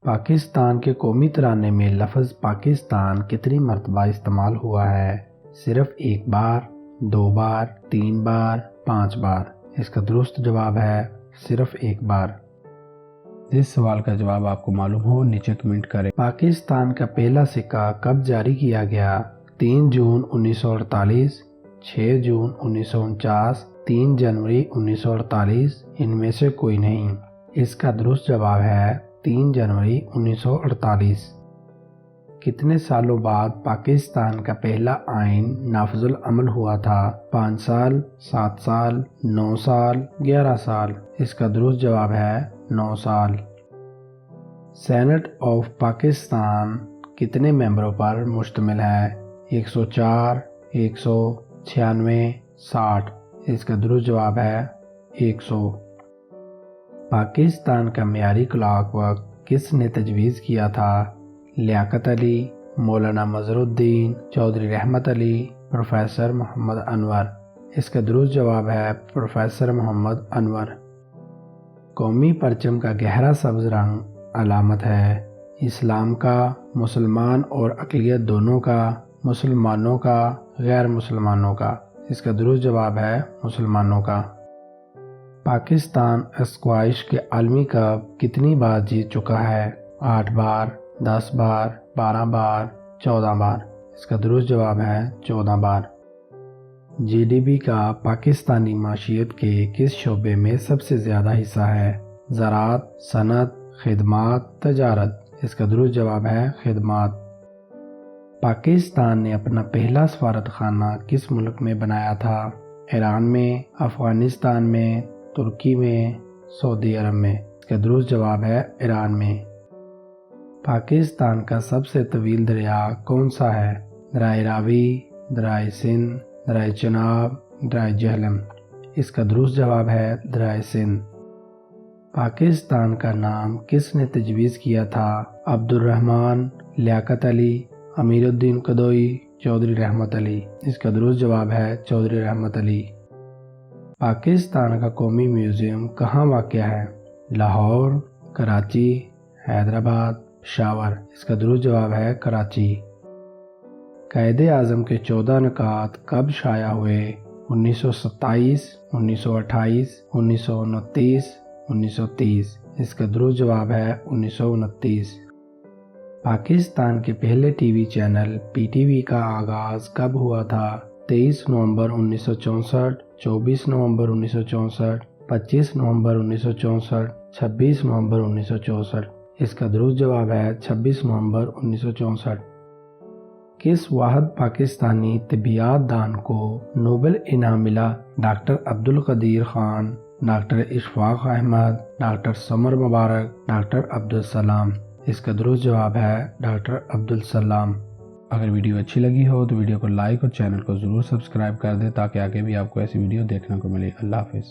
پاکستان کے قومی ترانے میں لفظ پاکستان کتنی مرتبہ استعمال ہوا ہے؟ صرف ایک بار، 2 بار، 3 بار، 5 بار۔ اس کا درست جواب ہے صرف ایک بار۔ اس سوال کا جواب آپ کو معلوم ہو نیچے کمنٹ کریں۔ پاکستان کا پہلا سکہ کب جاری کیا گیا؟ 3 جون 1948، 6 جون 1949، 3 جنوری 1948، ان میں سے کوئی نہیں۔ اس کا درست جواب ہے 3 جنوری 1948۔ کتنے سالوں بعد پاکستان کا پہلا آئین نافذ العمل ہوا تھا؟ 5 سال، 7 سال، 9 سال، 11 سال۔ اس کا درست جواب ہے 9 سال۔ سینٹ آف پاکستان کتنے ممبروں پر مشتمل ہے؟ 104، 196، 60۔ اس کا درست جواب ہے 100۔ پاکستان کا معیاری کلاک وقت کس نے تجویز کیا تھا؟ لیاقت علی، مولانا مظہر الدین، چودھری رحمت علی، پروفیسر محمد انور۔ اس کا درست جواب ہے پروفیسر محمد انور۔ قومی پرچم کا گہرا سبز رنگ علامت ہے؟ اسلام کا، مسلمان اور اقلیت دونوں کا، مسلمانوں کا، غیر مسلمانوں کا۔ اس کا درست جواب ہے مسلمانوں کا۔ پاکستان اسکواش کے عالمی کپ کتنی بار جیت چکا ہے؟ 8 بار، 10 بار، 12 بار، 14 بار۔ اس کا درست جواب ہے 14 بار۔ جی ڈی پی کا پاکستانی معیشت کے کس شعبے میں سب سے زیادہ حصہ ہے؟ زراعت، صنعت، خدمات، تجارت۔ اس کا درست جواب ہے خدمات۔ پاکستان نے اپنا پہلا سفارت خانہ کس ملک میں بنایا تھا؟ ایران میں، افغانستان میں، ترکی میں، سعودی عرب میں۔ اس کا درست جواب ہے ایران میں۔ پاکستان کا سب سے طویل دریا کون سا ہے؟ دریائے راوی، دریائے سندھ، دریائے چناب، دریائے جہلم۔ اس کا درست جواب ہے دریائے سندھ۔ پاکستان کا نام کس نے تجویز کیا تھا؟ عبد الرحمن، لیاقت علی، امیر الدین قدوئی، چودھری رحمت علی۔ اس کا درست جواب ہے چودھری رحمت علی۔ پاکستان کا قومی میوزیم کہاں واقع ہے؟ لاہور، کراچی، حیدرآباد، پشاور۔ اس کا درست جواب ہے کراچی۔ قائد اعظم کے 14 نکات کب شائع ہوئے؟ 1927، 1928، 1929، 1930۔ اس کا درست جواب ہے 1929۔ پاکستان کے پہلے T V channel P T V کا آغاز کب ہوا تھا؟ 23 نومبر 1964، 24 نومبر 1964، 25 نومبر 1964، 26 نومبر 1964۔ اس کا درست جواب ہے 26 نومبر 1964۔ کس واحد پاکستانی طبیعیات دان کو نوبل انعام ملا؟ Doctor Abdul Qadeer Khan, doctor Ashfaq Ahmed, doctor Samar Mubarak, doctor Abdus Salam. اس کا درست جواب ہے ڈاکٹر عبدالسلام۔ اگر ویڈیو اچھی لگی ہو تو ویڈیو کو لائک اور چینل کو ضرور سبسکرائب کر دیں تاکہ آگے بھی آپ کو ایسی ویڈیو دیکھنے کو ملے۔ اللہ حافظ۔